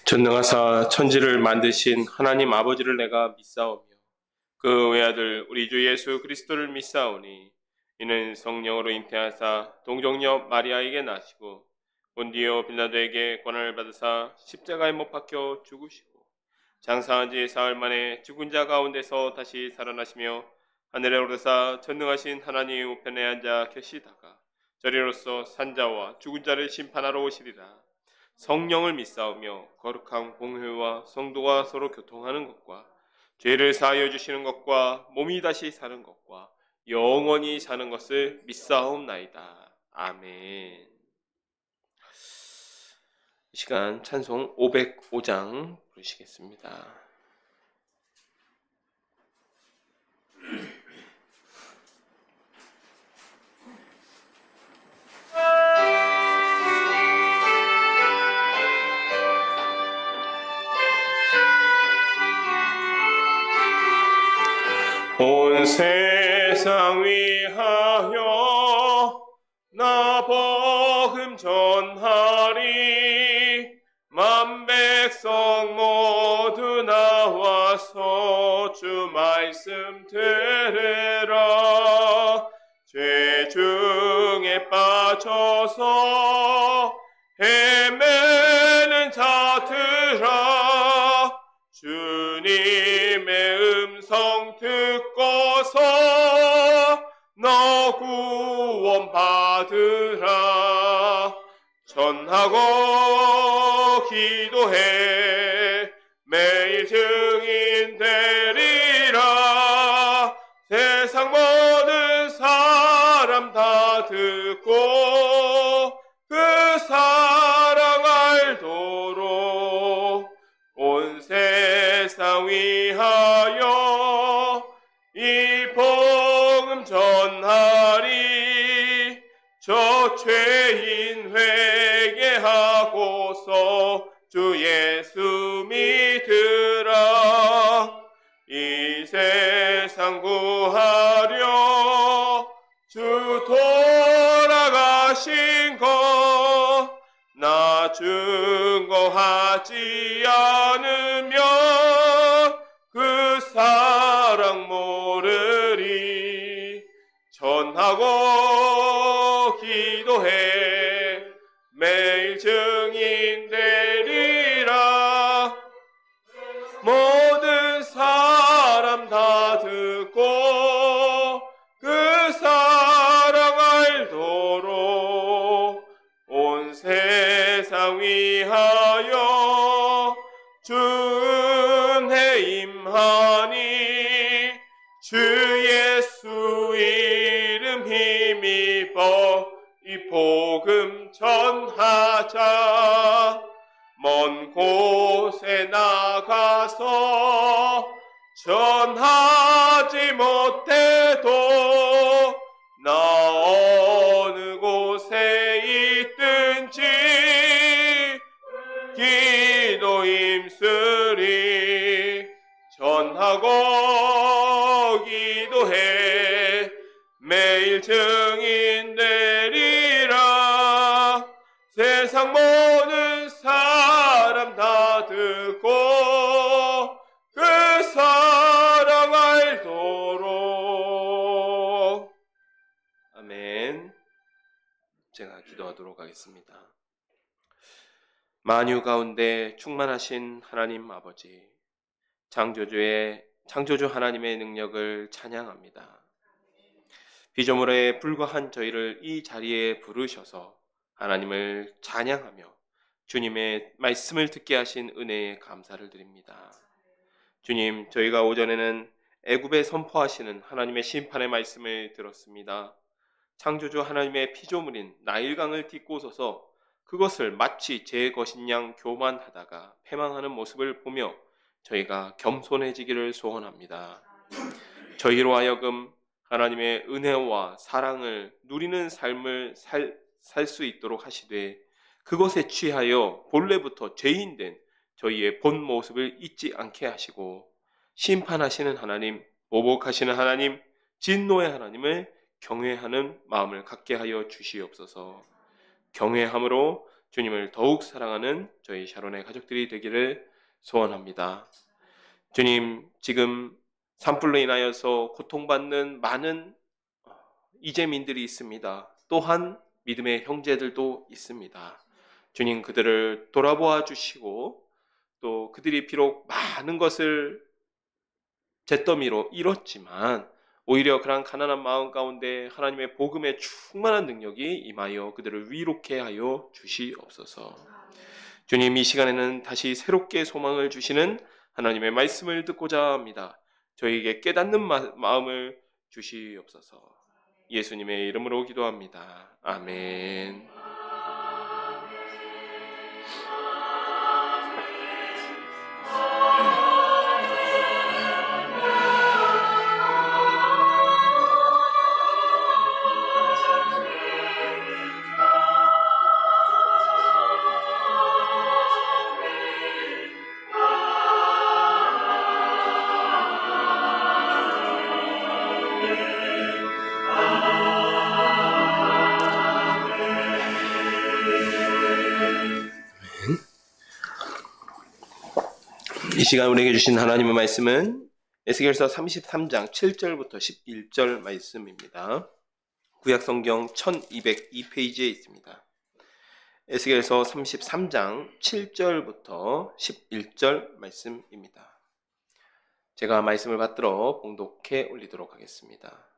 전능하사 천지를 만드신 하나님 아버지를 내가 믿사오며 그 외아들 우리 주 예수 그리스도를 믿사오니 이는 성령으로 잉태하사 동정녀 마리아에게 나시고 본디오 빌라도에게 고난을 받으사 십자가에 못 박혀 죽으시고 장사한 지 사흘 만에 죽은 자 가운데서 다시 살아나시며 하늘에 오르사 전능하신 하나님 우편에 앉아 계시다가 저리로서 산자와 죽은 자를 심판하러 오시리라. 성령을 믿사오며 거룩한 공회와 성도가 서로 교통하는 것과 죄를 사하여 주시는 것과 몸이 다시 사는 것과 영원히 사는 것을 믿사옵나이다. 아멘. 이 시간 찬송 505장 부르시겠습니다. 온 세상 위하여 나 복음 전하리. 만 백성 모두 나와서 주 말씀 들으라. 죄 중에 빠져서 헤매는 자들아, 주님의 음성 듣고서 너 구원 받으라. 전하고 기도해 매일 증인 되리라. 세상 모든 사람 다 듣고 그 사랑 알도록 온 세상 위하여 이 복음 전하리. 저 죄인 회개하고서 주 예수 믿으라. 이 세상 구하려 주 돌아가신 것 나 증거하지 않으면 그 사랑 모르리. 전하고 기도해 매일 증인 되리라. 모든 사람 다 듣고 그 사랑 알도록 온 세상 위하여 주 은혜 임하니. 주 예수 이름 힘입어 이 복음 전하자. 먼 곳에 나가서 전하지 못해도 나 어느 곳에 있든지 기도 힘쓰리. 전하고 기도해 매일 증인 되리라. 세상 모든 사람 다 듣고 그 사랑 알도록. 아멘. 제가 기도하도록 하겠습니다. 만유 가운데 충만하신 하나님 아버지, 창조주 하나님의 능력을 찬양합니다. 피조물에 불과한 저희를 이 자리에 부르셔서 하나님을 찬양하며 주님의 말씀을 듣게 하신 은혜에 감사를 드립니다. 주님, 저희가 오전에는 애굽에 선포하시는 하나님의 심판의 말씀을 들었습니다. 창조주 하나님의 피조물인 나일강을 딛고 서서 그것을 마치 제 것인 양 교만하다가 패망하는 모습을 보며 저희가 겸손해지기를 소원합니다. 저희로 하여금 하나님의 은혜와 사랑을 누리는 삶을 살 수 있도록 하시되 그것에 취하여 본래부터 죄인된 저희의 본 모습을 잊지 않게 하시고 심판하시는 하나님, 보복하시는 하나님, 진노의 하나님을 경외하는 마음을 갖게 하여 주시옵소서. 경외함으로 주님을 더욱 사랑하는 저희 샤론의 가족들이 되기를 소원합니다. 주님, 지금 산불로 인하여서 고통받는 많은 이재민들이 있습니다. 또한 믿음의 형제들도 있습니다. 주님, 그들을 돌아보아 주시고 또 그들이 비록 많은 것을 잿더미로 잃었지만 오히려 그런 가난한 마음 가운데 하나님의 복음의 충만한 능력이 임하여 그들을 위롭게 하여 주시옵소서. 주님, 이 시간에는 다시 새롭게 소망을 주시는 하나님의 말씀을 듣고자 합니다. 저희에게 깨닫는 마음을 주시옵소서. 예수님의 이름으로 기도합니다. 아멘. 이 시간 우리에게 주신 하나님의 말씀은 에스겔서 33장 7절부터 11절 말씀입니다. 구약성경 1202페이지에 있습니다. 에스겔서 33장 7절부터 11절 말씀입니다. 제가 말씀을 받들어 봉독해 올리도록 하겠습니다.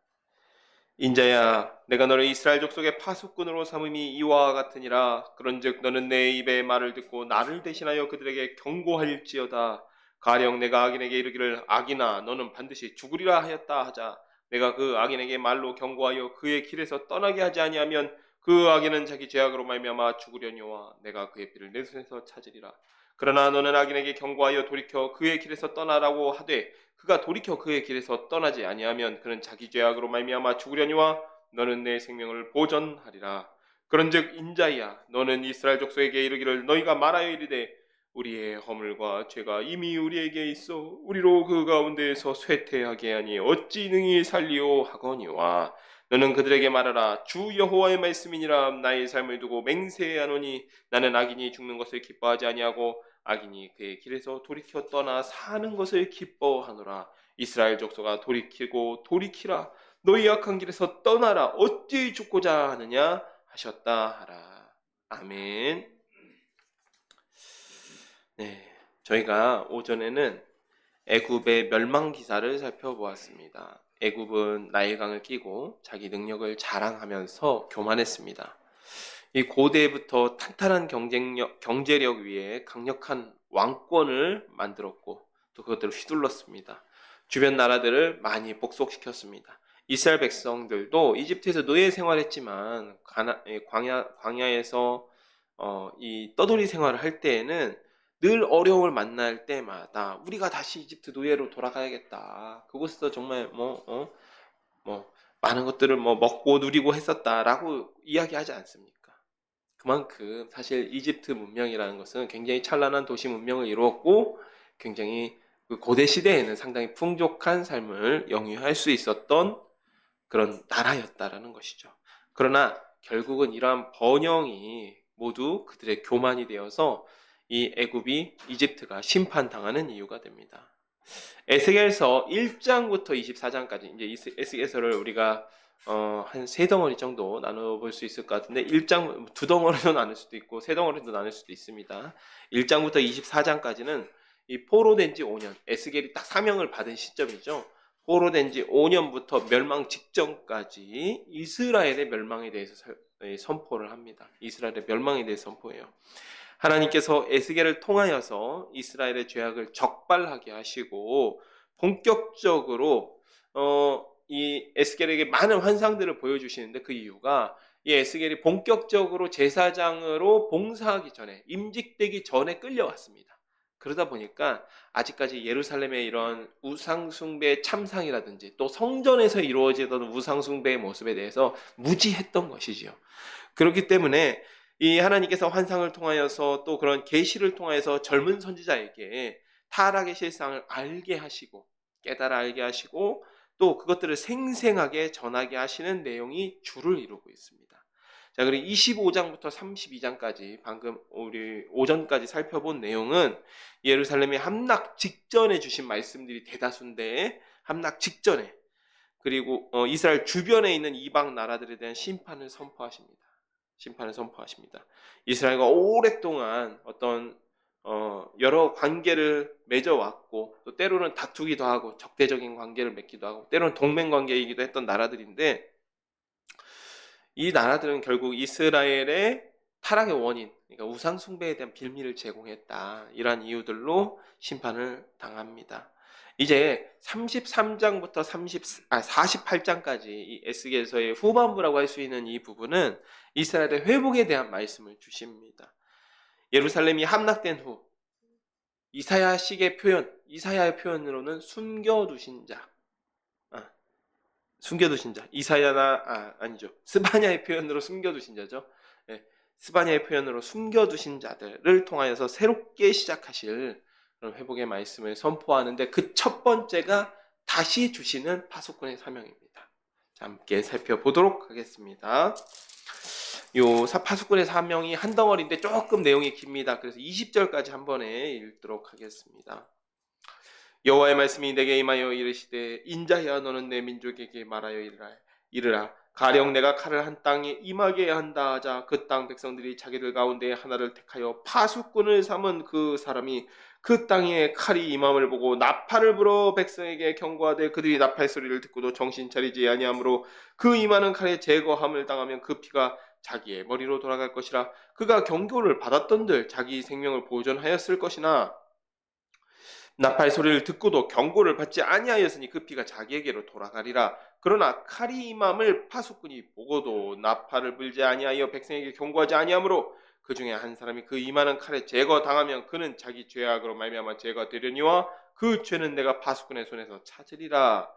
인자야, 내가 너를 이스라엘 족속의 파수꾼으로 삼음이 이와 같으니라. 그런즉 너는 내 입의 말을 듣고 나를 대신하여 그들에게 경고할지어다. 가령 내가 악인에게 이르기를 악인아 너는 반드시 죽으리라 하였다 하자. 내가 그 악인에게 말로 경고하여 그의 길에서 떠나게 하지 아니하면 그 악인은 자기 죄악으로 말미암아 죽으려니와 내가 그의 피를 내 손에서 찾으리라. 그러나 너는 악인에게 경고하여 돌이켜 그의 길에서 떠나라고 하되 그가 돌이켜 그의 길에서 떠나지 아니하면 그는 자기 죄악으로 말미암아 죽으려니와 너는 내 생명을 보전하리라. 그런즉 인자야 너는 이스라엘 족속에게 이르기를 너희가 말하여 이르되 우리의 허물과 죄가 이미 우리에게 있어 우리로 그 가운데에서 쇠퇴하게 하니 어찌 능히 살리오 하거니와 너는 그들에게 말하라. 주 여호와의 말씀이니라. 나의 삶을 두고 맹세하노니 나는 악인이 죽는 것을 기뻐하지 아니하고 악인이 그의 길에서 돌이켜 떠나 사는 것을 기뻐하노라. 이스라엘 족속아 돌이키고 돌이키라. 너희 악한 길에서 떠나라. 어찌 죽고자 하느냐 하셨다 하라. 아멘. 네, 저희가 오전에는 애굽의 멸망 기사를 살펴보았습니다. 애굽은 나일강을 끼고 자기 능력을 자랑하면서 교만했습니다. 이 고대부터 탄탄한 경제력 위에 강력한 왕권을 만들었고 또 그것들을 휘둘렀습니다. 주변 나라들을 많이 복속시켰습니다. 이스라엘 백성들도 이집트에서 노예 생활했지만 광야에서 이 떠돌이 생활을 할 때에는 늘 어려움을 만날 때마다 우리가 다시 이집트 노예로 돌아가야겠다. 그곳에서 정말 많은 것들을 먹고 누리고 했었다라고 이야기하지 않습니까? 그만큼 사실 이집트 문명이라는 것은 굉장히 찬란한 도시 문명을 이루었고 굉장히 그 고대 시대에는 상당히 풍족한 삶을 영위할 수 있었던 그런 나라였다라는 것이죠. 그러나 결국은 이러한 번영이 모두 그들의 교만이 되어서 이 애굽이 이집트가 심판당하는 이유가 됩니다. 에스겔서 1장부터 24장까지 이제 에스겔서를 우리가 한 세 덩어리 정도 나눠볼 수 있을 것 같은데 1장 두 덩어리도 나눌 수도 있고 세 덩어리도 나눌 수도 있습니다. 1장부터 24장까지는 이 포로된 지 5년 에스겔이 딱 사명을 받은 시점이죠. 포로된 지 5년부터 멸망 직전까지 이스라엘의 멸망에 대해서 선포를 합니다. 이스라엘의 멸망에 대해서 선포해요. 하나님께서 에스겔을 통하여서 이스라엘의 죄악을 적발하게 하시고 본격적으로 이 에스겔에게 많은 환상들을 보여주시는데 그 이유가 이 에스겔이 본격적으로 제사장으로 봉사하기 전에 임직되기 전에 끌려왔습니다. 그러다 보니까 아직까지 예루살렘의 이런 우상숭배 참상이라든지 또 성전에서 이루어지던 우상숭배의 모습에 대해서 무지했던 것이죠. 그렇기 때문에 이 하나님께서 환상을 통하여서 또 그런 계시를 통하여서 젊은 선지자에게 타락의 실상을 알게 하시고 깨달아 알게 하시고 또 그것들을 생생하게 전하게 하시는 내용이 주를 이루고 있습니다. 자, 그리고 25장부터 32장까지 방금 우리 오전까지 살펴본 내용은 예루살렘이 함락 직전에 주신 말씀들이 대다수인데, 함락 직전에, 그리고 이스라엘 주변에 있는 이방 나라들에 대한 심판을 선포하십니다. 심판을 선포하십니다. 이스라엘과 오랫동안 어떤 여러 관계를 맺어왔고, 또 때로는 다투기도 하고 적대적인 관계를 맺기도 하고, 때로는 동맹 관계이기도 했던 나라들인데, 이 나라들은 결국 이스라엘의 타락의 원인, 그러니까 우상 숭배에 대한 빌미를 제공했다, 이러한 이유들로 심판을 당합니다. 이제 33장부터 48장까지 이 에스겔서의 후반부라고 할 수 있는 이 부분은 이스라엘의 회복에 대한 말씀을 주십니다. 예루살렘이 함락된 후 이사야식의 표현, 이사야의 표현으로는 숨겨두신 자, 숨겨두신 자, 아니죠, 스바냐의 표현으로 숨겨두신 자죠. 네, 스바냐의 표현으로 숨겨두신 자들을 통하여서 새롭게 시작하실 그런 회복의 말씀을 선포하는데, 그 첫 번째가 다시 주시는 파수꾼의 사명입니다. 자, 함께 살펴보도록 하겠습니다. 요 파수꾼의 사명이 한 덩어리인데 조금 내용이 깁니다. 그래서 20절까지 한 번에 읽도록 하겠습니다. 여호와의 말씀이 내게 임하여 이르시되, 인자야, 너는 내 민족에게 말하여 이르라. 가령 내가 칼을 한 땅에 임하게 한다 하자, 그 땅 백성들이 자기들 가운데 하나를 택하여 파수꾼을 삼은 그 사람이 그 땅에 칼이 임함을 보고 나팔을 불어 백성에게 경고하되, 그들이 나팔 소리를 듣고도 정신 차리지 아니하므로 그 임하는 칼에 제거함을 당하면 그 피가 자기의 머리로 돌아갈 것이라. 그가 경고를 받았던들 자기 생명을 보존하였을 것이나, 나팔 소리를 듣고도 경고를 받지 아니하였으니 그 피가 자기에게로 돌아가리라. 그러나 칼이 임함을 파수꾼이 보고도 나팔을 불지 아니하여 백성에게 경고하지 아니하므로 그 중에 한 사람이 그 임하는 칼에 제거당하면 그는 자기 죄악으로 말미암아 제거되려니와 그 죄는 내가 파수꾼의 손에서 찾으리라.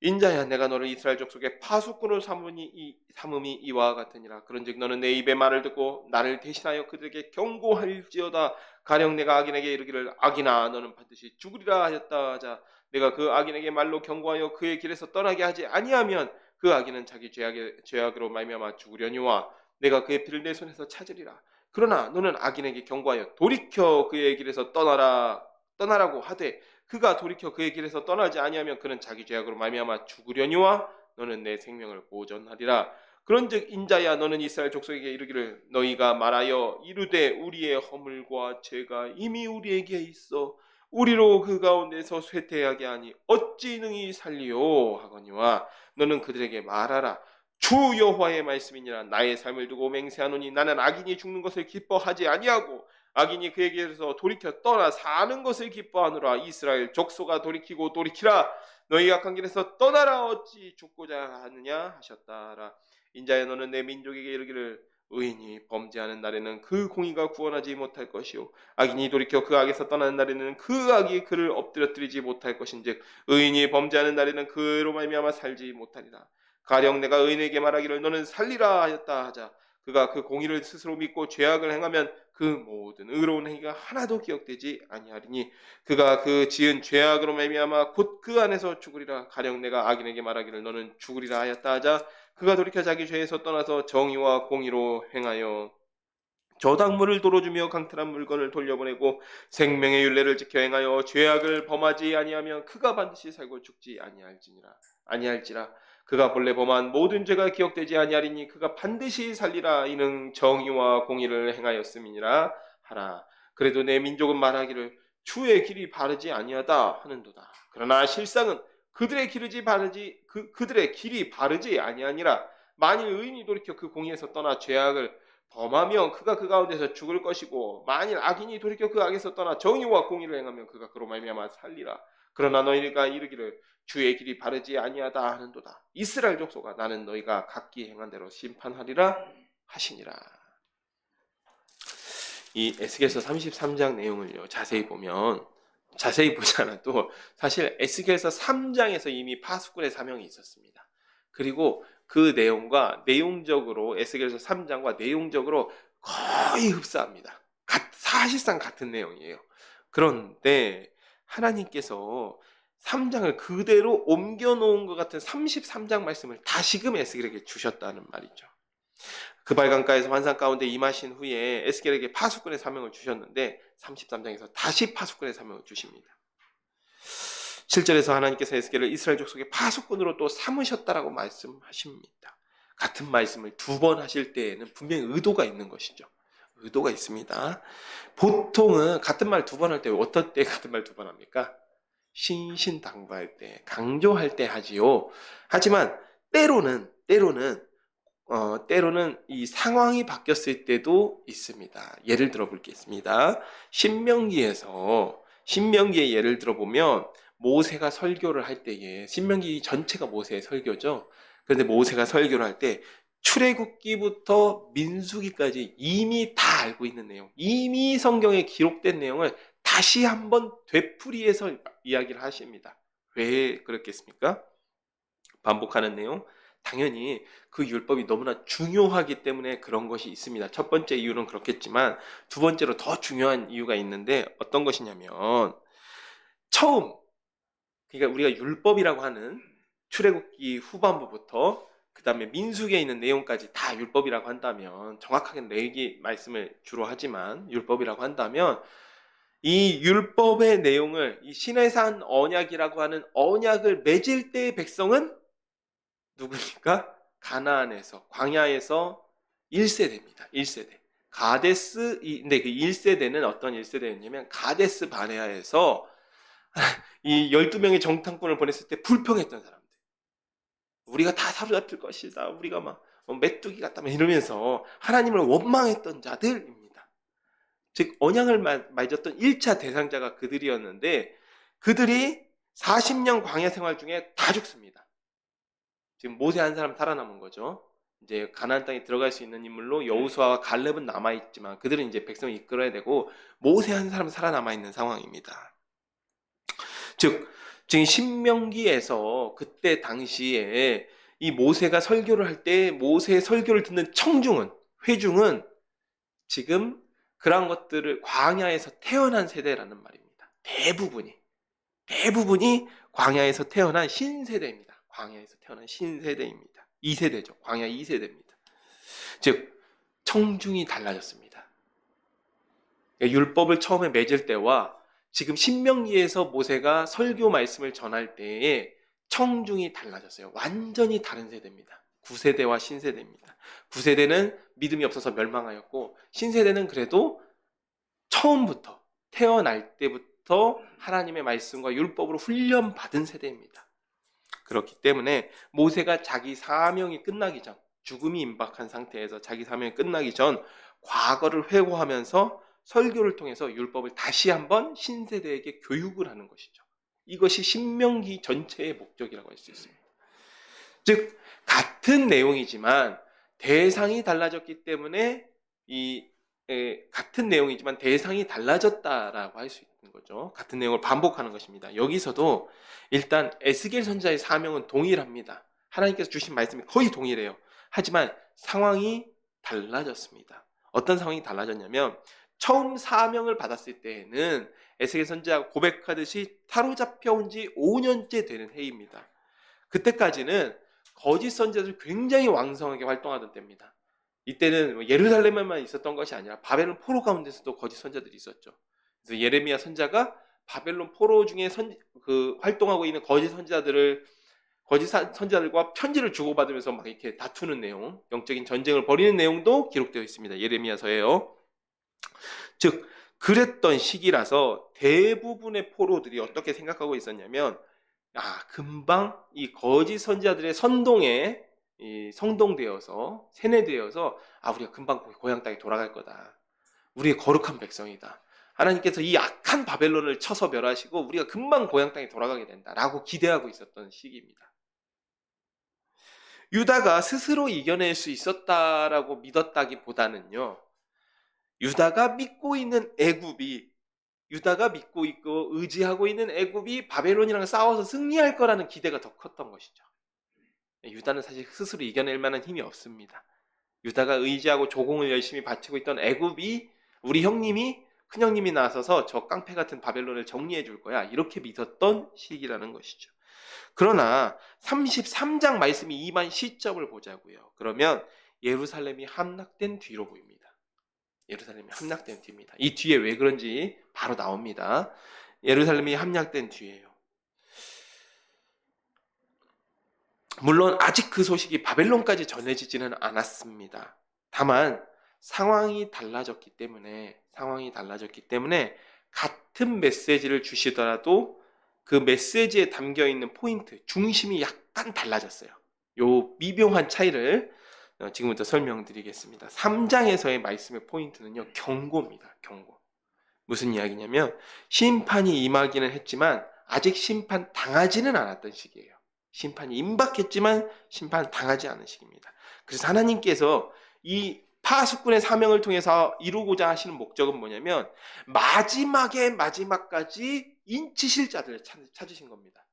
인자야, 내가 너를 이스라엘 족속의 파수꾼으로 삼음이 이와 같으니라. 그런즉 너는 내 입의 말을 듣고 나를 대신하여 그들에게 경고할지어다. 가령 내가 악인에게 이르기를, 악인아, 너는 반드시 죽으리라 하였다 하자, 내가 그 악인에게 말로 경고하여 그의 길에서 떠나게 하지 아니하면 그 악인은 자기 죄악으로 말미암아 죽으려니와 내가 그의 피를 내 손에서 찾으리라. 그러나 너는 악인에게 경고하여 돌이켜 그의 길에서 떠나라고 하되, 그가 돌이켜 그의 길에서 떠나지 아니하면 그는 자기 죄악으로 말미암아 죽으려니와 너는 내 생명을 보존하리라. 그런즉 인자야, 너는 이스라엘 족속에게 이르기를, 너희가 말하여 이르되 우리의 허물과 죄가 이미 우리에게 있어 우리로 그 가운데서 쇠퇴하게 하니 어찌 능히 살리요 하거니와, 너는 그들에게 말하라. 주 여호와의 말씀이니라. 나의 삶을 두고 맹세하노니 나는 악인이 죽는 것을 기뻐하지 아니하고 악인이 그에게서 돌이켜 떠나 사는 것을 기뻐하노라. 이스라엘 족속아, 돌이키라. 너희 악한 길에서 떠나라. 어찌 죽고자 하느냐 하셨다라. 인자야, 너는 내 민족에게 이르기를, 의인이 범죄하는 날에는 그 공의가 구원하지 못할 것이요 악인이 돌이켜 그 악에서 떠나는 날에는 그 악이 그를 엎드려뜨리지 못할 것인즉 의인이 범죄하는 날에는 그로 말미암아 살지 못하리라. 가령 내가 의인에게 말하기를, 너는 살리라 하였다 하자, 그가 그 공의를 스스로 믿고 죄악을 행하면 그 모든 의로운 행위가 하나도 기억되지 아니하리니 그가 그 지은 죄악으로 말미암아 곧 그 안에서 죽으리라. 가령 내가 악인에게 말하기를, 너는 죽으리라 하였다 하자, 그가 돌이켜 자기 죄에서 떠나서 정의와 공의로 행하여 저당물을 도로주며 강탈한 물건을 돌려보내고 생명의 율례를 지켜 행하여 죄악을 범하지 아니하면 그가 반드시 살고 죽지 아니할지라. 그가 본래 범한 모든 죄가 기억되지 아니하리니 그가 반드시 살리라. 이는 정의와 공의를 행하였음이니라 하라. 그래도 내 민족은 말하기를, 주의 길이 바르지 아니하다 하는도다. 그러나 실상은 그들의 길이 바르지 아니하니라. 만일 의인이 돌이켜 그 공의에서 떠나 죄악을 범하면 그가 그 가운데서 죽을 것이고, 만일 악인이 돌이켜 그 악에서 떠나 정의와 공의를 행하면 그가 그로 말미암아 살리라. 그러나 너희가 이르기를, 주의 길이 바르지 아니하다 하는도다. 이스라엘 족속아, 나는 너희가 각기 행한 대로 심판하리라 하시니라. 이 에스겔서 33장 내용을요, 자세히 보지 않아도 사실 에스겔서 3장에서 이미 파수꾼의 사명이 있었습니다. 그리고 그 내용과 내용적으로 에스겔서 3장과 내용적으로 거의 흡사합니다. 사실상 같은 내용이에요. 그런데 하나님께서 3장을 그대로 옮겨놓은 것 같은 33장 말씀을 다시금 에스겔에게 주셨다는 말이죠. 그발강가에서 환상 가운데 임하신 후에 에스겔에게 파수꾼의 사명을 주셨는데 33장에서 다시 파수꾼의 사명을 주십니다. 7절에서 하나님께서 에스겔을 이스라엘 족속의 파수꾼으로 또 삼으셨다라고 말씀하십니다. 같은 말씀을 두 번 하실 때에는 분명히 의도가 있는 것이죠. 의도가 있습니다. 보통은 같은 말 두 번 할 때 어떤 때 같은 말 두 번 합니까? 신신당부할 때, 강조할 때 하지요. 하지만 때로는 이 상황이 바뀌었을 때도 있습니다. 예를 들어 보겠습니다. 신명기의 예를 들어보면 모세가 설교를 할 때에, 신명기 전체가 모세의 설교죠. 그런데 모세가 설교를 할 때 출애굽기부터 민수기까지 이미 다 알고 있는 내용, 이미 성경에 기록된 내용을 다시 한번 되풀이해서 이야기를 하십니다. 왜 그렇겠습니까? 반복하는 내용, 당연히 그 율법이 너무나 중요하기 때문에 그런 것이 있습니다. 첫 번째 이유는 그렇겠지만 두 번째로 더 중요한 이유가 있는데 어떤 것이냐면 처음, 그러니까 우리가 율법이라고 하는 출애굽기 후반부부터 그 다음에 민수기에 있는 내용까지 다 율법이라고 한다면, 정확하게는 레위기 말씀을 주로 하지만 율법이라고 한다면 이 율법의 내용을, 이 시내산 언약이라고 하는 언약을 맺을 때의 백성은 누굽니까? 가나안에서, 광야에서 1세대입니다. 1세대. 근데 그 1세대는 어떤 1세대였냐면 가데스 바네아에서 이 12명의 정탐꾼을 보냈을 때 불평했던 사람들. 우리가 다 사로잡힐 것이다. 우리가 막 메뚜기 같다 이러면서 하나님을 원망했던 자들입니다. 즉 언약을 맺었던 1차 대상자가 그들이었는데 그들이 40년 광야 생활 중에 다 죽습니다. 지금 모세 한 사람 살아남은 거죠. 이제 가나안 땅에 들어갈 수 있는 인물로 여호수아와 갈렙은 남아 있지만 그들은 이제 백성을 이끌어야 되고 모세 한 사람 살아남아 있는 상황입니다. 즉 지금 신명기에서 그때 당시에 이 모세가 설교를 할 때 모세의 설교를 듣는 회중은 지금 그런 것들을 광야에서 태어난 세대라는 말입니다. 대부분이 광야에서 태어난 신세대입니다. 광야에서 태어난 신세대입니다. 2세대죠. 광야 2세대입니다. 즉 청중이 달라졌습니다. 율법을 처음에 맺을 때와 지금 신명기에서 모세가 설교 말씀을 전할 때에 청중이 달라졌어요. 완전히 다른 세대입니다. 9세대와 신세대입니다. 9세대는 믿음이 없어서 멸망하였고 신세대는 그래도 처음부터 태어날 때부터 하나님의 말씀과 율법으로 훈련받은 세대입니다. 그렇기 때문에 모세가 자기 사명이 끝나기 전, 죽음이 임박한 상태에서 자기 사명이 끝나기 전 과거를 회고하면서 설교를 통해서 율법을 다시 한번 신세대에게 교육을 하는 것이죠. 이것이 신명기 전체의 목적이라고 할 수 있습니다. 즉 같은 내용이지만 대상이 달라졌기 때문에 같은 내용이지만 대상이 달라졌다라고 할 수 있는 거죠. 같은 내용을 반복하는 것입니다. 여기서도 일단 에스겔 선지자의 사명은 동일합니다. 하나님께서 주신 말씀이 거의 동일해요. 하지만 상황이 달라졌습니다. 어떤 상황이 달라졌냐면 처음 사명을 받았을 때에는 에스겔 선지자가 고백하듯이 사로잡혀 온 지 5년째 되는 해입니다. 그때까지는 거짓 선지자들이 굉장히 왕성하게 활동하던 때입니다. 이때는 예루살렘에만 있었던 것이 아니라 바벨론 포로 가운데서도 거짓 선지자들이 있었죠. 그래서 예레미야 선지자가 바벨론 포로 중에 활동하고 있는 거짓 선지자들과 편지를 주고받으면서 막 이렇게 다투는 내용, 영적인 전쟁을 벌이는 내용도 기록되어 있습니다. 예레미야서에요. 즉 그랬던 시기라서 대부분의 포로들이 어떻게 생각하고 있었냐면 금방 이 거짓 선지자들의 선동에 성동되어서 세뇌되어서 우리가 금방 고향 땅에 돌아갈 거다. 우리의 거룩한 백성이다. 하나님께서 이 악한 바벨론을 쳐서 멸하시고 우리가 금방 고향 땅에 돌아가게 된다라고 기대하고 있었던 시기입니다. 유다가 스스로 이겨낼 수 있었다라고 믿었다기보다는요. 유다가 믿고 있고 의지하고 있는 애굽이 바벨론이랑 싸워서 승리할 거라는 기대가 더 컸던 것이죠. 유다는 사실 스스로 이겨낼 만한 힘이 없습니다. 유다가 의지하고 조공을 열심히 바치고 있던 애굽이 우리 큰형님이 나서서 저 깡패 같은 바벨론을 정리해 줄 거야. 이렇게 믿었던 시기라는 것이죠. 그러나 33장 말씀이 임한 시점을 보자고요. 그러면 예루살렘이 함락된 뒤로 보입니다. 예루살렘이 함락된 뒤입니다. 이 뒤에 왜 그런지 바로 나옵니다. 예루살렘이 함락된 뒤에요. 물론 아직 그 소식이 바벨론까지 전해지지는 않았습니다. 다만 상황이 달라졌기 때문에 같은 메시지를 주시더라도 그 메시지에 담겨있는 포인트, 중심이 약간 달라졌어요. 요 미묘한 차이를 지금부터 설명드리겠습니다. 3장에서의 말씀의 포인트는요, 경고입니다. 경고. 무슨 이야기냐면 심판이 임하기는 했지만 아직 심판 당하지는 않았던 시기예요. 심판이 임박했지만 심판 당하지 않은 시기입니다. 그래서 하나님께서 이 파수꾼의 사명을 통해서 이루고자 하시는 목적은 뭐냐면 마지막의 마지막까지 인치실 자들을 찾으신 겁니다.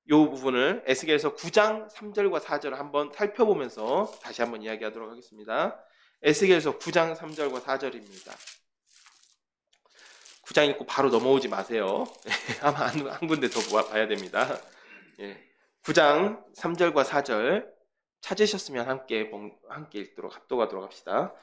이 부분을 에스겔서 9장 3절과 4절을 한번 살펴보면서 다시 한번 이야기하도록 하겠습니다. 에스겔서 9장 3절과 4절입니다. 9장 읽고 바로 넘어오지 마세요. 아마 한 군데 더 봐야 됩니다. 9장 3절과 4절 찾으셨으면 함께 읽도록 합독하도록 합시다.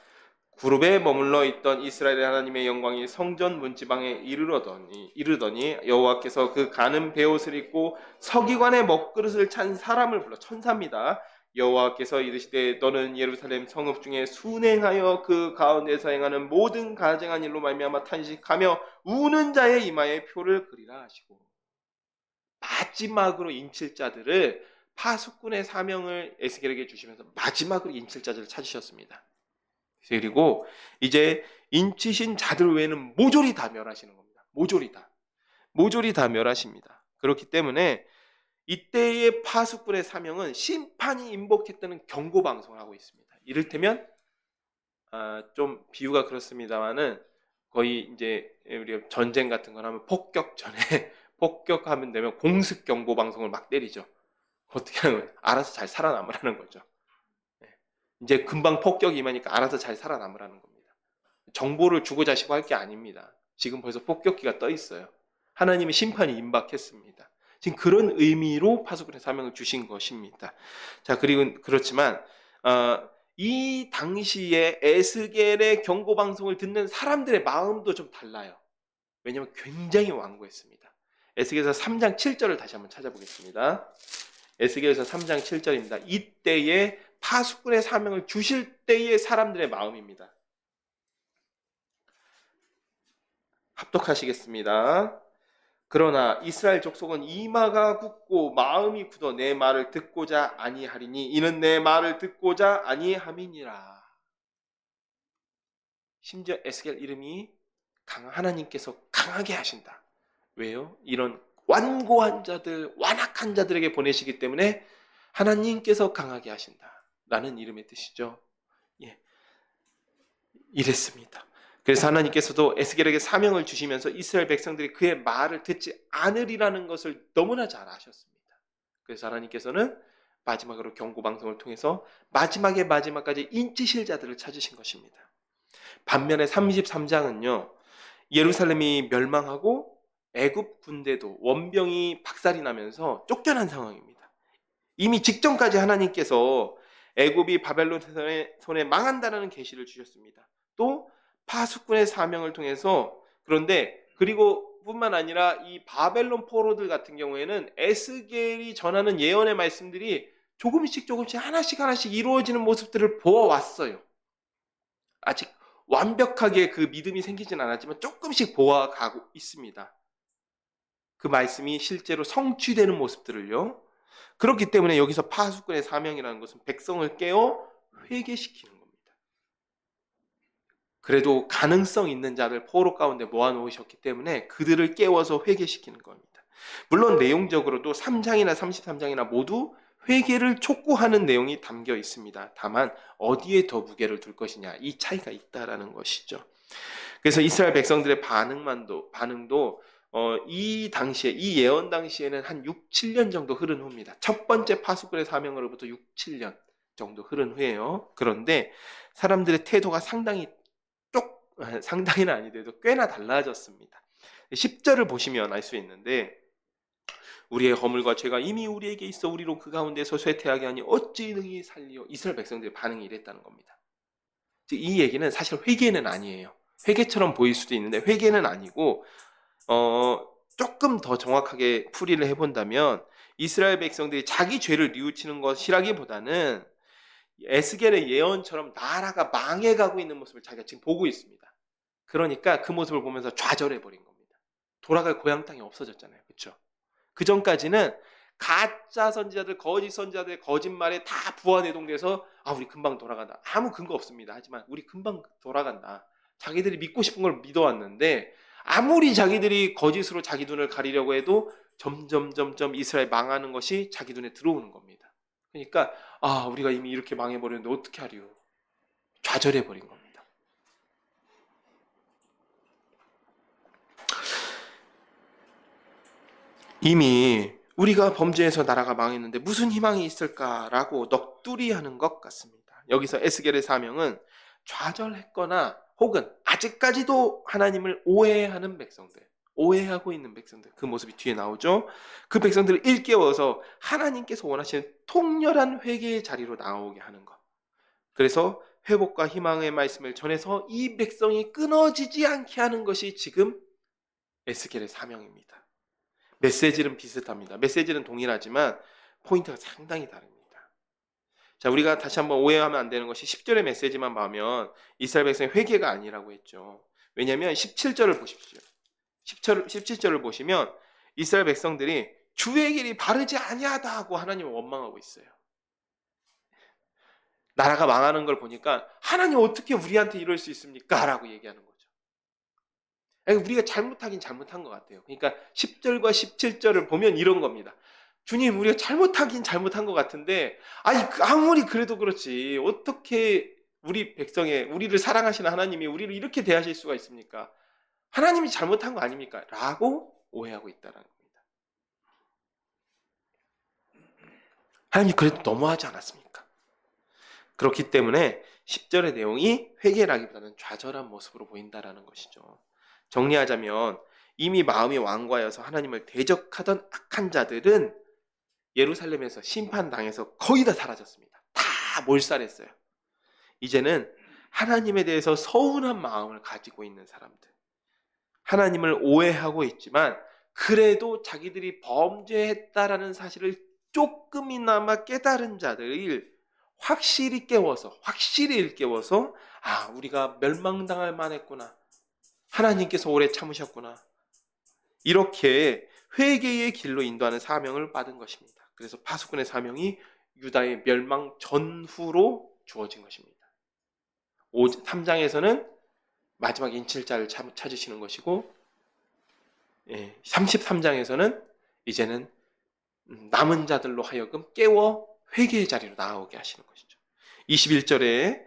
구룹에 머물러 있던 이스라엘 하나님의 영광이 성전 문지방에 이르더니 여호와께서 그 가는 베옷을 입고 서기관의 먹그릇을 찬 사람을 불러, 천사입니다. 여호와께서 이르시되 너는 예루살렘 성읍 중에 순행하여 그 가운데서 행하는 모든 가증한 일로 말미암아 탄식하며 우는 자의 이마에 표를 그리라 하시고, 마지막으로 인칠 자들을, 파수꾼의 사명을 에스겔에게 주시면서 마지막으로 인칠 자들을 찾으셨습니다. 그리고 이제 인치신 자들 외에는 모조리 다 멸하시는 겁니다. 모조리 다 멸하십니다. 그렇기 때문에 이때의 파수꾼의 사명은 심판이 임박했다는 경고 방송을 하고 있습니다. 이를테면 좀 비유가 그렇습니다만은 거의 이제 우리 전쟁 같은 거 하면 폭격 전에 폭격하면 되면 공습 경고 방송을 막 때리죠. 어떻게 하면 알아서 잘 살아남으라는 거죠. 이제 금방 폭격이 임하니까 알아서 잘 살아남으라는 겁니다. 정보를 주고 자시고 할 게 아닙니다. 지금 벌써 폭격기가 떠 있어요. 하나님의 심판이 임박했습니다. 지금 그런 의미로 파수꾼의 사명을 주신 것입니다. 자, 그리고 그렇지만 이 당시에 에스겔의 경고 방송을 듣는 사람들의 마음도 좀 달라요. 왜냐하면 굉장히 완고했습니다. 에스겔서 3장 7절을 다시 한번 찾아보겠습니다. 에스겔서 3장 7절입니다. 이때에 파수꾼의 사명을 주실 때의 사람들의 마음입니다. 합독하시겠습니다. 그러나 이스라엘 족속은 이마가 굳고 마음이 굳어 내 말을 듣고자 아니하리니 이는 내 말을 듣고자 아니함이니라. 심지어 에스겔 이름이 하나님께서 강하게 하신다. 왜요? 이런 완고한 자들, 완악한 자들에게 보내시기 때문에 하나님께서 강하게 하신다라는 이름의 뜻이죠. 이랬습니다. 그래서 하나님께서도 에스겔에게 사명을 주시면서 이스라엘 백성들이 그의 말을 듣지 않으리라는 것을 너무나 잘 아셨습니다. 그래서 하나님께서는 마지막으로 경고 방송을 통해서 마지막의 마지막까지 인치실 자들을 찾으신 것입니다. 반면에 33장은요. 예루살렘이 멸망하고 애굽 군대도 원병이 박살이 나면서 쫓겨난 상황입니다. 이미 직전까지 하나님께서 애굽이 바벨론 손에 망한다는 계시를 주셨습니다. 또 파수꾼의 사명을 통해서, 그런데 그리고 뿐만 아니라 이 바벨론 포로들 같은 경우에는 에스겔이 전하는 예언의 말씀들이 조금씩 하나씩 이루어지는 모습들을 보아왔어요. 아직 완벽하게 그 믿음이 생기진 않았지만 조금씩 보아가고 있습니다. 그 말씀이 실제로 성취되는 모습들을요. 그렇기 때문에 여기서 파수꾼의 사명이라는 것은 백성을 깨워 회개시키는 겁니다. 그래도 가능성 있는 자를 포로 가운데 모아놓으셨기 때문에 그들을 깨워서 회개시키는 겁니다. 물론 내용적으로도 3장이나 33장이나 모두 회개를 촉구하는 내용이 담겨 있습니다. 다만 어디에 더 무게를 둘 것이냐, 이 차이가 있다라는 것이죠. 그래서 이스라엘 백성들의 반응도 이 당시에, 이 예언 당시에는 한 6, 7년 정도 흐른 후입니다. 첫 번째 파수꾼의 사명으로부터 6, 7년 정도 흐른 후예요. 그런데 사람들의 태도가 상당히는 아니더라도 꽤나 달라졌습니다. 10절을 보시면 알 수 있는데, 우리의 허물과 죄가 이미 우리에게 있어 우리로 그 가운데서 쇠퇴하게 하니 어찌 능히 살리오. 이스라엘 백성들의 반응이 이랬다는 겁니다. 이 얘기는 사실 회개는 아니에요. 회개처럼 보일 수도 있는데 회개는 아니고 조금 더 정확하게 풀이를 해본다면 이스라엘 백성들이 자기 죄를 뉘우치는 것이라기보다는 에스겔의 예언처럼 나라가 망해가고 있는 모습을 자기가 지금 보고 있습니다. 그러니까 그 모습을 보면서 좌절해버린 겁니다. 돌아갈 고향 땅이 없어졌잖아요. 그렇죠? 그 전까지는 가짜 선지자들, 거짓 선지자들의 거짓말에 다 부화대동돼서 우리 금방 돌아간다. 아무 근거 없습니다. 하지만 우리 금방 돌아간다. 자기들이 믿고 싶은 걸 믿어왔는데 아무리 자기들이 거짓으로 자기 눈을 가리려고 해도 점점 이스라엘 망하는 것이 자기 눈에 들어오는 겁니다. 그러니까 우리가 이미 이렇게 망해버렸는데 어떻게 하리요? 좌절해버린 겁니다. 이미 우리가 범죄해서 나라가 망했는데 무슨 희망이 있을까라고 넋두리하는 것 같습니다. 여기서 에스겔의 사명은 좌절했거나 혹은 아직까지도 하나님을 오해하는 백성들, 오해하고 있는 백성들, 그 모습이 뒤에 나오죠. 그 백성들을 일깨워서 하나님께서 원하시는 통렬한 회개의 자리로 나오게 하는 것. 그래서 회복과 희망의 말씀을 전해서 이 백성이 끊어지지 않게 하는 것이 지금 에스겔의 사명입니다. 메시지는 비슷합니다. 메시지는 동일하지만 포인트가 상당히 다릅니다. 자, 우리가 다시 한번 오해하면 안 되는 것이 10절의 메시지만 보면 이스라엘 백성의 회개가 아니라고 했죠. 왜냐하면 17절을 보십시오. 17절을 보시면 이스라엘 백성들이 주의 길이 바르지 아니하다 하고 하나님을 원망하고 있어요. 나라가 망하는 걸 보니까 하나님 어떻게 우리한테 이럴 수 있습니까? 라고 얘기하는 거죠. 우리가 잘못하긴 잘못한 것 같아요. 그러니까 10절과 17절을 보면 이런 겁니다. 주님, 우리가 잘못하긴 잘못한 것 같은데 아무리 그래도 그렇지 어떻게 우리 우리를 사랑하시는 하나님이 우리를 이렇게 대하실 수가 있습니까? 하나님이 잘못한 거 아닙니까? 라고 오해하고 있다는 겁니다. 하나님이 그래도 너무하지 않았습니까? 그렇기 때문에 10절의 내용이 회개라기보다는 좌절한 모습으로 보인다는 것이죠. 정리하자면 이미 마음이 완고하여서 하나님을 대적하던 악한 자들은 예루살렘에서 심판당해서 거의 다 사라졌습니다. 다 몰살했어요. 이제는 하나님에 대해서 서운한 마음을 가지고 있는 사람들, 하나님을 오해하고 있지만 그래도 자기들이 범죄했다라는 사실을 조금이나마 깨달은 자들을 확실히 일깨워서 우리가 멸망당할 만했구나. 하나님께서 오래 참으셨구나. 이렇게 회개의 길로 인도하는 사명을 받은 것입니다. 그래서 파수꾼의 사명이 유다의 멸망 전후로 주어진 것입니다. 3장에서는 마지막 인칠자를 찾으시는 것이고 33장에서는 이제는 남은 자들로 하여금 깨워 회개의 자리로 나오게 하시는 것이죠. 21절에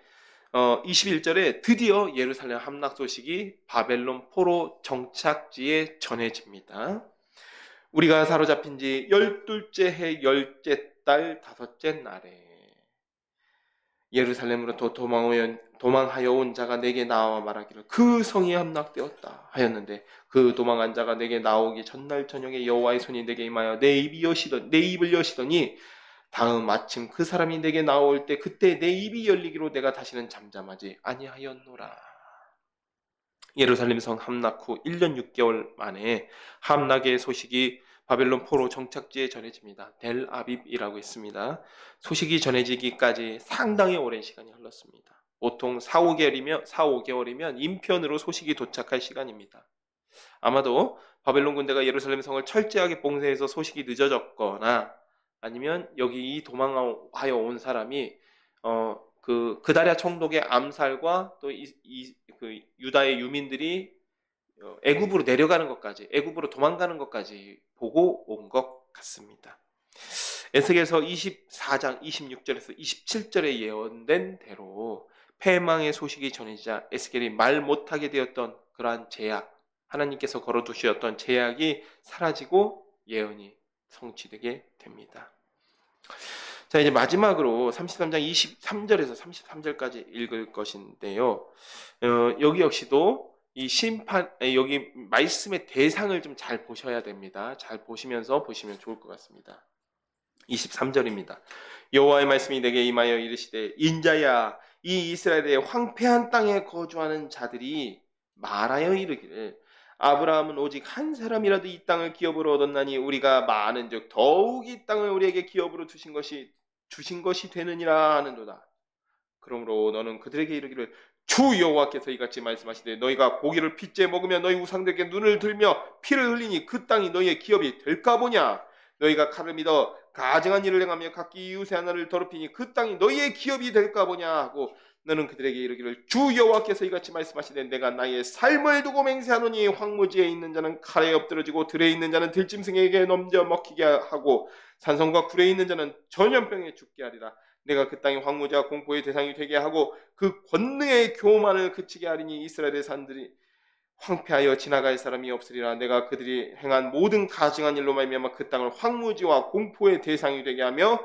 드디어 예루살렘 함락 소식이 바벨론 포로 정착지에 전해집니다. 우리가 사로잡힌 지 12째 해 10째 달 5째 날에 예루살렘으로부터 도망하여 온 자가 내게 나와 말하기를 그 성이 함락되었다 하였는데 그 도망한 자가 내게 나오기 전날 저녁에 여호와의 손이 내게 임하여 내 입을 여시더니 다음 아침 그 사람이 내게 나올 때 그때 내 입이 열리기로 내가 다시는 잠잠하지 아니하였노라. 예루살렘 성 함락 후 1년 6개월 만에 함락의 소식이 바벨론 포로 정착지에 전해집니다. 델 아빕이라고 했습니다. 소식이 전해지기까지 상당히 오랜 시간이 흘렀습니다. 보통 4, 5개월이면 인편으로 소식이 도착할 시간입니다. 아마도 바벨론 군대가 예루살렘 성을 철저하게 봉쇄해서 소식이 늦어졌거나 아니면 여기 이 도망하여 온 사람이 그다랴 총독의 암살과 또 그 유다의 유민들이 애굽으로 내려가는 것까지, 애굽으로 도망가는 것까지 보고 온 것 같습니다. 에스겔서 24장 26절에서 27절에 예언된 대로 패망의 소식이 전해지자 에스겔이 말 못하게 되었던 그러한 제약, 하나님께서 걸어두셨던 제약이 사라지고 예언이 성취되게 됩니다. 자, 이제 마지막으로 33장 23절에서 33절까지 읽을 것인데요. 여기 역시도 이 심판 여기 말씀의 대상을 좀 잘 보셔야 됩니다. 잘 보시면서 보시면 좋을 것 같습니다. 23절입니다. 여호와의 말씀이 내게 임하여 이르시되 인자야 이 이스라엘의 황폐한 땅에 거주하는 자들이 말하여 이르기를 아브라함은 오직 한 사람이라도 이 땅을 기업으로 얻었나니 우리가 많은즉 더욱 이 땅을 우리에게 기업으로 주신 것이 되느니라 하는도다. 그러므로 너는 그들에게 이르기를 주 여호와께서 이같이 말씀하시되 너희가 고기를 핏째 먹으며 너희 우상들에게 눈을 들며 피를 흘리니 그 땅이 너희의 기업이 될까 보냐. 너희가 칼을 믿어 가증한 일을 행하며 각기 이웃의 하나를 더럽히니 그 땅이 너희의 기업이 될까 보냐 하고 너는 그들에게 이르기를 주 여호와께서 이같이 말씀하시되 내가 나의 삶을 두고 맹세하노니 황무지에 있는 자는 칼에 엎드러지고 들에 있는 자는 들짐승에게 넘겨 먹히게 하고 산성과 굴에 있는 자는 전염병에 죽게 하리라. 내가 그 땅이 황무지와 공포의 대상이 되게 하고 그 권능의 교만을 그치게 하리니 이스라엘의 산들이 황폐하여 지나갈 사람이 없으리라. 내가 그들이 행한 모든 가증한 일로 말미암아 그 땅을 황무지와 공포의 대상이 되게 하면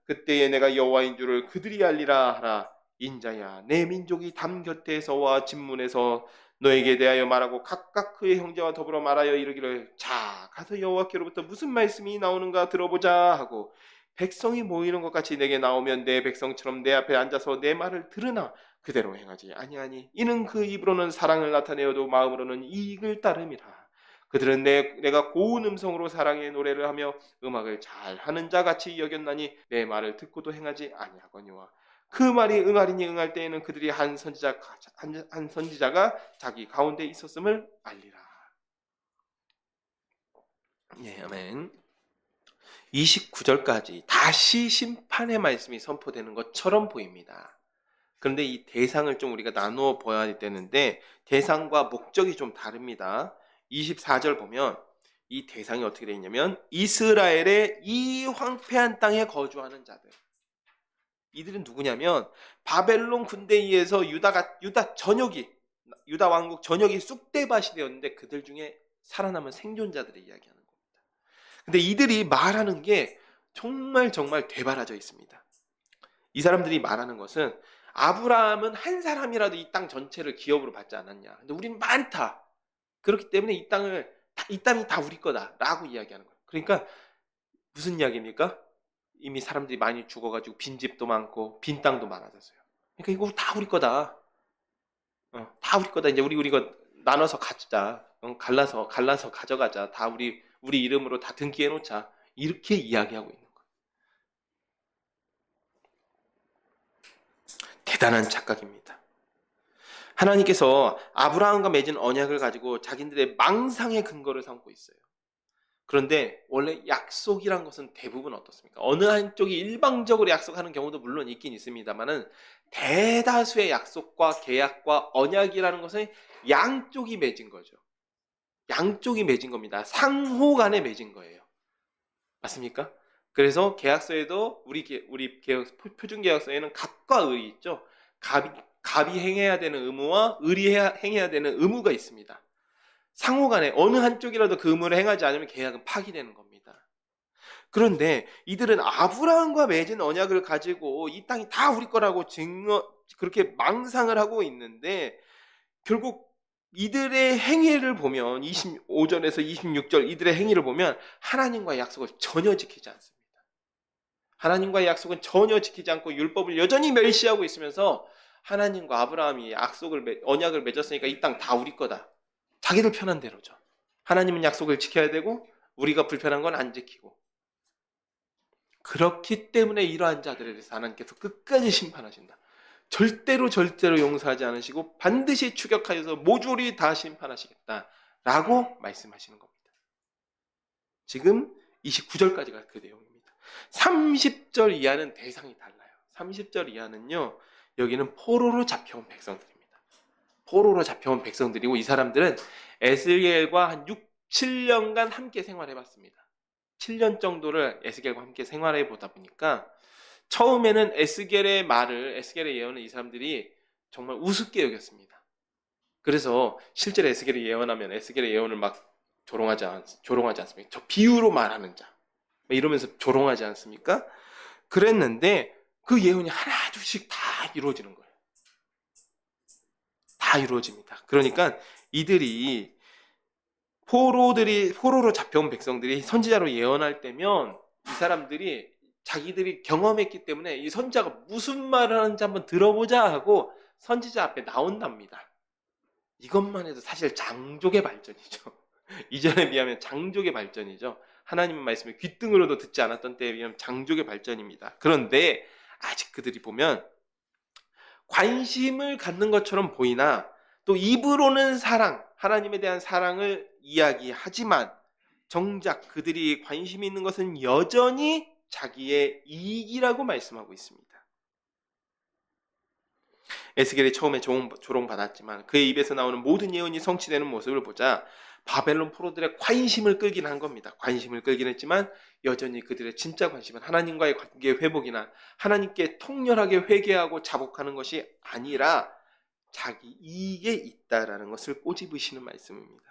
그때에 내가 여호와인 줄을 그들이 알리라 하라. 인자야 내 민족이 담 곁에서와 진문에서 너에게 대하여 말하고 각각 그의 형제와 더불어 말하여 이르기를 자 가서 여호와께로부터 무슨 말씀이 나오는가 들어보자 하고 백성이 모이는 것 같이 내게 나오면 내 백성처럼 내 앞에 앉아서 내 말을 들으나 그대로 행하지 아니하니 이는 그 입으로는 사랑을 나타내어도 마음으로는 이익을 따름이라. 그들은 내가 고운 음성으로 사랑의 노래를 하며 음악을 잘하는 자 같이 여겼나니 내 말을 듣고도 행하지 아니하거니와 그 말이 응하리니 응할 때에는 그들이 한 선지자가 자기 가운데 있었음을 알리라. 예, 아멘. 29절까지 다시 심판의 말씀이 선포되는 것처럼 보입니다. 그런데 이 대상을 좀 우리가 나누어 보아야 되는데 대상과 목적이 좀 다릅니다. 24절 보면 이 대상이 어떻게 되어 있냐면 이스라엘의 이 황폐한 땅에 거주하는 자들. 이들은 누구냐면 바벨론 군대에 의해서 유다 왕국 전역이 쑥대밭이 되었는데 그들 중에 살아남은 생존자들의 이야기하는 겁니다. 근데 이들이 말하는 게 정말 되바라져 있습니다. 이 사람들이 말하는 것은 아브라함은 한 사람이라도 이 땅 전체를 기업으로 받지 않았냐. 근데 우린 많다. 그렇기 때문에 이 땅이 다 우리 거다라고 이야기하는 거예요. 그러니까 무슨 이야기입니까? 이미 사람들이 많이 죽어가지고 빈집도 많고 빈 땅도 많아졌어요. 그러니까 이거 다 우리 거다. 다 우리 거다. 이제 우리 이거 나눠서 갖자. 갈라서 가져가자. 다 우리 이름으로 다 등기해 놓자. 이렇게 이야기하고 있는 거예요. 대단한 착각입니다. 하나님께서 아브라함과 맺은 언약을 가지고 자기들의 망상의 근거를 삼고 있어요. 그런데 원래 약속이란 것은 대부분 어떻습니까? 어느 한쪽이 일방적으로 약속하는 경우도 물론 있긴 있습니다만은 대다수의 약속과 계약과 언약이라는 것은 양쪽이 맺은 거죠. 양쪽이 맺은 겁니다. 상호 간에 맺은 거예요. 맞습니까? 그래서 계약서에도 우리 표준 계약서에는 갑과 을이 있죠. 갑이 행해야 되는 의무와 을이 행해야 되는 의무가 있습니다. 상호 간에 어느 한쪽이라도 그 의무를 행하지 않으면 계약은 파기되는 겁니다. 그런데 이들은 아브라함과 맺은 언약을 가지고 이 땅이 다 우리 거라고 그렇게 망상을 하고 있는데 결국 이들의 행위를 보면 25절에서 26절 이들의 행위를 보면 하나님과의 약속을 전혀 지키지 않습니다. 하나님과의 약속은 전혀 지키지 않고 율법을 여전히 멸시하고 있으면서 하나님과 아브라함이 언약을 맺었으니까 이 땅 다 우리 거다. 자기들 편한 대로죠. 하나님은 약속을 지켜야 되고 우리가 불편한 건 안 지키고. 그렇기 때문에 이러한 자들에 대해서 하나님께서 끝까지 심판하신다. 절대로 용서하지 않으시고 반드시 추격하여서 모조리 다 심판하시겠다라고 말씀하시는 겁니다. 지금 29절까지가 그 내용입니다. 30절 이하는 대상이 달라요. 30절 이하는요. 여기는 포로로 잡혀온 백성들입니다. 포로로 잡혀온 백성들이고 이 사람들은 에스겔과 한 7년간 함께 생활해봤습니다. 7년 정도를 에스겔과 함께 생활해 보다 보니까 처음에는 에스겔의 예언을 이 사람들이 정말 우습게 여겼습니다. 그래서 실제로 에스겔이 예언하면 에스겔의 예언을 막 조롱하지 않습니까? 저 비유로 말하는 자 이러면서 조롱하지 않습니까? 그랬는데 그 예언이 하나 둘씩 다 이루어지는 거예요. 다 다 이루어집니다. 그러니까 이들이 포로로 잡혀온 백성들이 선지자로 예언할 때면 이 사람들이 자기들이 경험했기 때문에 이 선지자가 무슨 말을 하는지 한번 들어보자 하고 선지자 앞에 나온답니다. 이것만 해도 사실 장족의 발전이죠. 이전에 비하면 장족의 발전이죠. 하나님의 말씀을 귓등으로도 듣지 않았던 때에 비하면 장족의 발전입니다. 그런데 아직 그들이 보면 관심을 갖는 것처럼 보이나 또 입으로는 하나님에 대한 사랑을 이야기하지만 정작 그들이 관심이 있는 것은 여전히 자기의 이익이라고 말씀하고 있습니다. 에스겔이 처음에 조롱받았지만 그의 입에서 나오는 모든 예언이 성취되는 모습을 보자 바벨론 포로들의 관심을 끌긴 한 겁니다. 관심을 끌긴 했지만 여전히 그들의 진짜 관심은 하나님과의 관계 회복이나 하나님께 통렬하게 회개하고 자복하는 것이 아니라 자기 이익에 있다라는 것을 꼬집으시는 말씀입니다.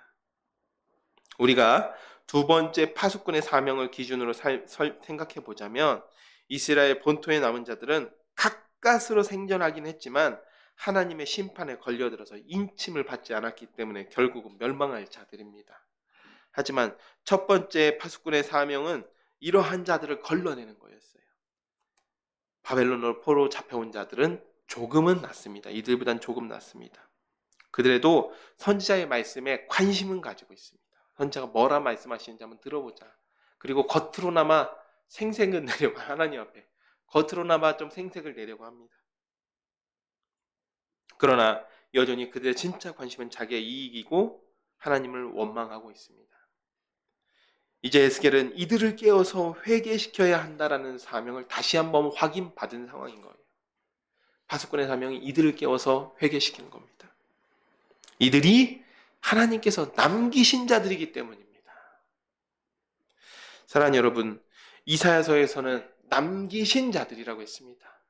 우리가 두 번째 파수꾼의 사명을 기준으로 생각해 보자면 이스라엘 본토에 남은 자들은 가까스로 생존하긴 했지만 하나님의 심판에 걸려들어서 인침을 받지 않았기 때문에 결국은 멸망할 자들입니다. 하지만 첫 번째 파수꾼의 사명은 이러한 자들을 걸러내는 거였어요. 바벨론으로 포로 잡혀온 자들은 조금은 낫습니다. 이들보단 조금 낫습니다. 그들도 선지자의 말씀에 관심은 가지고 있습니다. 선지자가 뭐라 말씀하시는지 한번 들어보자. 그리고 겉으로나마 생색을 내려고 하나님 앞에 겉으로나마 좀 생색을 내려고 합니다. 그러나 여전히 그들의 진짜 관심은 자기의 이익이고 하나님을 원망하고 있습니다. 이제 에스겔은 이들을 깨워서 회개시켜야 한다라는 사명을 다시 한번 확인받은 상황인 거예요. 파수꾼의 사명이 이들을 깨워서 회개시키는 겁니다. 이들이 하나님께서 남기신 자들이기 때문입니다. 사랑하는 여러분, 이사야서에서는 남기신 자들이라고 했습니다.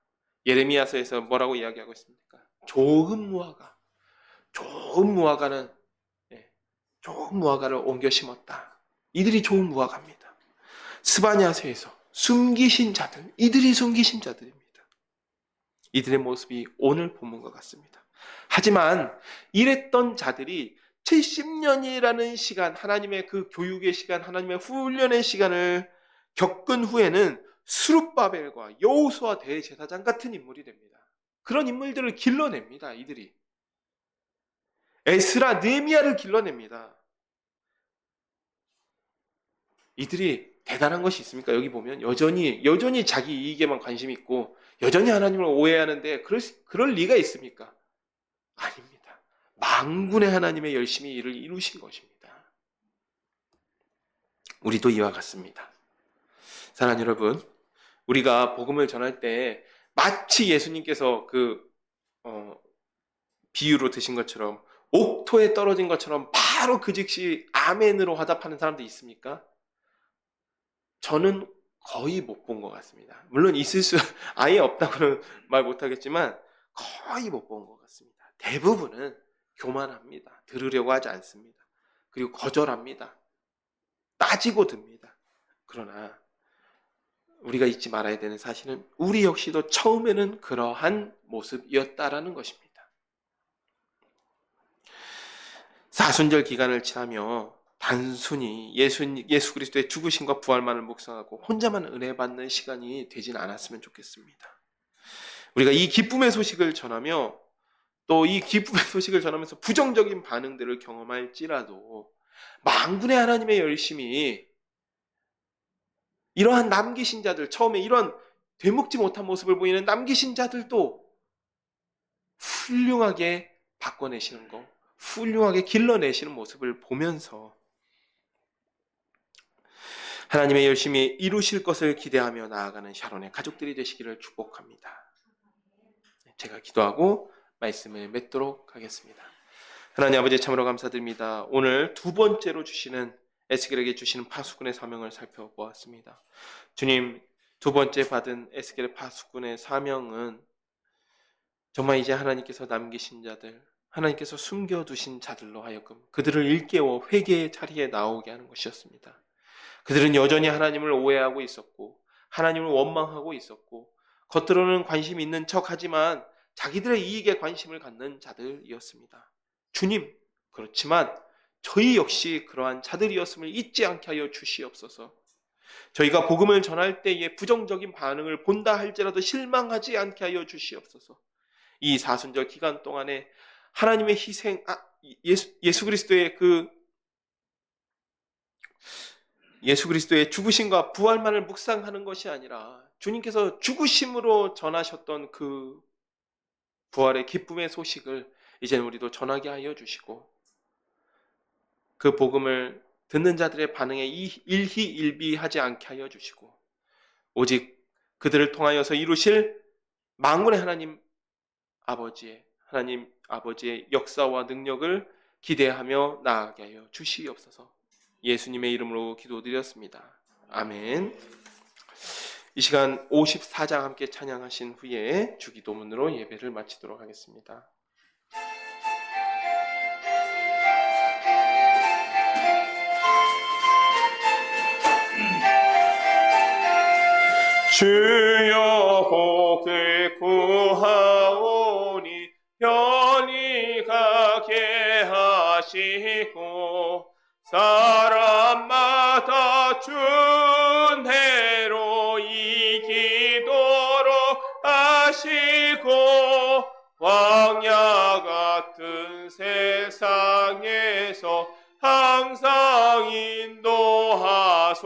예레미야서에서 뭐라고 이야기하고 있습니까? 좋은 무화과를 옮겨 심었다. 이들이 좋은 무화과입니다. 스바냐서에서 숨기신 자들, 이들이 숨기신 자들입니다. 이들의 모습이 오늘 본문과 같습니다. 하지만 이랬던 자들이 70년이라는 시간, 하나님의 그 교육의 시간, 하나님의 훈련의 시간을 겪은 후에는 스룹바벨과 여호수아 대제사장 같은 인물이 됩니다. 그런 인물들을 길러냅니다. 이들이 에스라, 느헤미야를 길러냅니다. 이들이 대단한 것이 있습니까? 여기 보면 여전히 자기 이익에만 관심이 있고 여전히 하나님을 오해하는데 그럴 리가 있습니까? 아닙니다. 만군의 하나님의 열심히 일을 이루신 것입니다. 우리도 이와 같습니다. 사랑하는 여러분, 우리가 복음을 전할 때 마치 예수님께서 비유로 드신 것처럼 옥토에 떨어진 것처럼 바로 그 즉시 아멘으로 화답하는 사람도 있습니까? 저는 거의 못 본 것 같습니다. 물론 아예 없다고는 말 못하겠지만 거의 못 본 것 같습니다. 대부분은 교만합니다. 들으려고 하지 않습니다. 그리고 거절합니다. 따지고 듭니다. 그러나 우리가 잊지 말아야 되는 사실은 우리 역시도 처음에는 그러한 모습이었다라는 것입니다. 사순절 기간을 지나며 단순히 예수 그리스도의 죽으심과 부활만을 묵상하고 혼자만 은혜 받는 시간이 되진 않았으면 좋겠습니다. 우리가 이 기쁨의 소식을 전하며 또 이 기쁨의 소식을 전하면서 부정적인 반응들을 경험할지라도 만군의 하나님의 열심이 이러한 남기신 자들, 처음에 이런 되먹지 못한 모습을 보이는 남기신 자들도 훌륭하게 바꿔내시는 거, 훌륭하게 길러내시는 모습을 보면서 하나님의 열심히 이루실 것을 기대하며 나아가는 샤론의 가족들이 되시기를 축복합니다. 제가 기도하고 말씀을 맺도록 하겠습니다. 하나님 아버지 참으로 감사드립니다. 오늘 두 번째로 주시는 에스겔에게 주시는 파수꾼의 사명을 살펴보았습니다. 주님, 두 번째 받은 에스겔의 파수꾼의 사명은 정말 이제 하나님께서 남기신 자들, 하나님께서 숨겨두신 자들로 하여금 그들을 일깨워 회개의 자리에 나오게 하는 것이었습니다. 그들은 여전히 하나님을 오해하고 있었고 하나님을 원망하고 있었고 겉으로는 관심이 있는 척하지만 자기들의 이익에 관심을 갖는 자들이었습니다. 주님, 그렇지만 저희 역시 그러한 자들이었음을 잊지 않게 하여 주시옵소서. 저희가 복음을 전할 때에 부정적인 반응을 본다 할지라도 실망하지 않게 하여 주시옵소서. 이 사순절 기간 동안에 하나님의 희생, 예수 그리스도의 죽으심과 부활만을 묵상하는 것이 아니라 주님께서 죽으심으로 전하셨던 그 부활의 기쁨의 소식을 이제는 우리도 전하게 하여 주시고, 그 복음을 듣는 자들의 반응에 일희일비하지 않게 하여 주시고, 오직 그들을 통하여서 이루실 만군의 하나님 아버지의 역사와 능력을 기대하며 나아가게 하여 주시옵소서. 예수님의 이름으로 기도드렸습니다. 아멘. 이 시간 54장 함께 찬양하신 후에 주기도문으로 예배를 마치도록 하겠습니다. 주여 복을 구하오니 편히 가게 하시고 사람마다 준혜로 이기도록 하시고 광야 같은 세상에서 항상 인도하소서.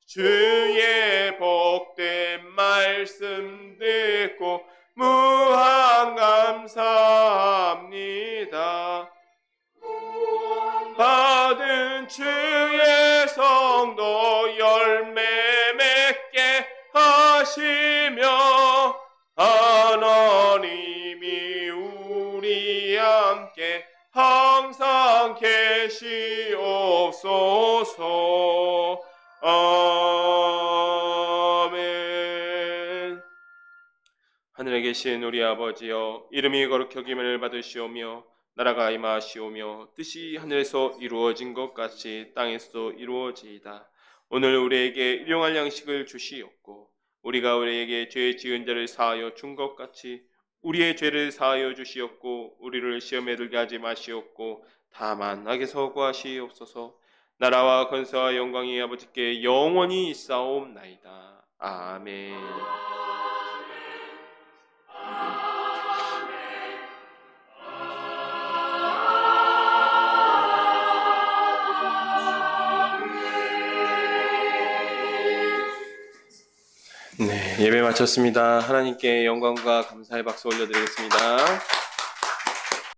주의 복된 말씀 듣고 무한 감사합니다. 받은 주의 성도 열매 맺게 하시며 하나님이 우리 함께 항상 계시옵소서. 아멘. 하늘에 계신 우리 아버지여, 이름이 거룩히 여김을 받으시오며 나라가 임하시오며 뜻이 하늘에서 이루어진 것 같이 땅에서도 이루어지이다. 오늘 우리에게 일용할 양식을 주시옵고 우리가 우리에게 죄 지은 자를 사하여 준 것 같이 우리의 죄를 사하여 주시옵고 우리를 시험에 들게 하지 마시옵고 다만 악에서 구하시옵소서. 나라와 권세와 영광이 아버지께 영원히 있사옵나이다. 아멘. 네, 예배 마쳤습니다. 하나님께 영광과 감사의 박수 올려드리겠습니다.